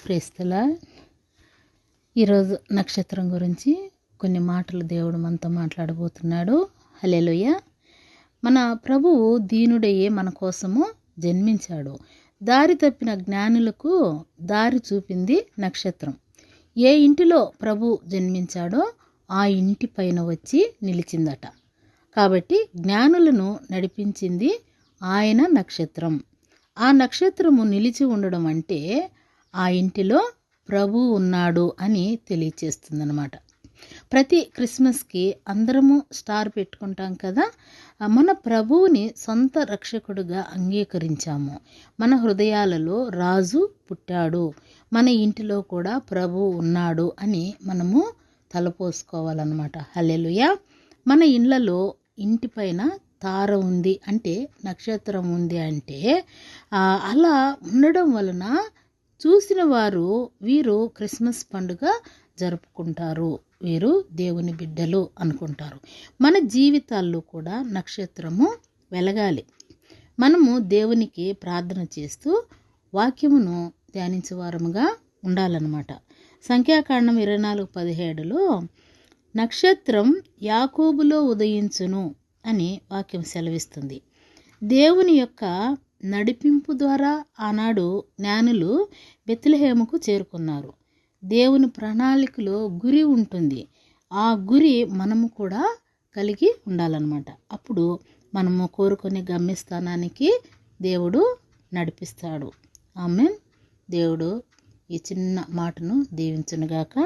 ప్రేస్తలా ఈరోజు నక్షత్రం గురించి కొన్ని మాటలు దేవుడు మనతో మాట్లాడబోతున్నాడు. హల్లెలూయా. మన ప్రభువు దీనుడయ్యే మన కోసము జన్మించాడు. దారి తప్పిన జ్ఞానులకు దారి చూపింది నక్షత్రం. ఏ ఇంటిలో ప్రభు జన్మించాడో ఆ ఇంటి పైన వచ్చి నిలిచిందట. కాబట్టి జ్ఞానులను నడిపించింది ఆయన నక్షత్రం. ఆ నక్షత్రము నిలిచి ఉండడం అంటే ఆ ఇంటిలో ప్రభు ఉన్నాడు అని తెలియచేస్తుందన్నమాట. ప్రతి క్రిస్మస్కి అందరము స్టార్ పెట్టుకుంటాం కదా. మన ప్రభువుని సొంత రక్షకుడుగా అంగీకరించాము. మన హృదయాలలో రాజు పుట్టాడు, మన ఇంటిలో కూడా ప్రభు ఉన్నాడు అని మనము తలపోసుకోవాలన్నమాట. హల్లెలూయా. మన ఇళ్లలో ఇంటిపైన తార ఉంది అంటే, నక్షత్రం ఉంది అంటే, అలా ఉండడం వలన చూసిన వారు వీరు క్రిస్మస్ పండుగ జరుపుకుంటారు, వీరు దేవుని బిడ్డలు అనుకుంటారు. మన జీవితాల్లో కూడా నక్షత్రము వెలగాలి. మనము దేవునికి ప్రార్థన చేస్తూ వాక్యమును ధ్యానించేవారముగా ఉండాలన్నమాట. సంఖ్యాకాండం 24:17లో నక్షత్రం యాకోబులో ఉదయించును అని వాక్యం సెలవిస్తుంది. దేవుని యొక్క నడిపింపు ద్వారా ఆనాడు జ్ఞానులు బెత్లెహేముకు చేరుకున్నారు. దేవుని ప్రణాళికలో గురి ఉంటుంది. ఆ గురి మనము కూడా కలిగి ఉండాలన్నమాట. అప్పుడు మనము కోరుకునే గమ్యస్థానానికి దేవుడు నడిపిస్తాడు. ఆమేన్. దేవుడు ఈ చిన్న మాటను దీవించునుగాక.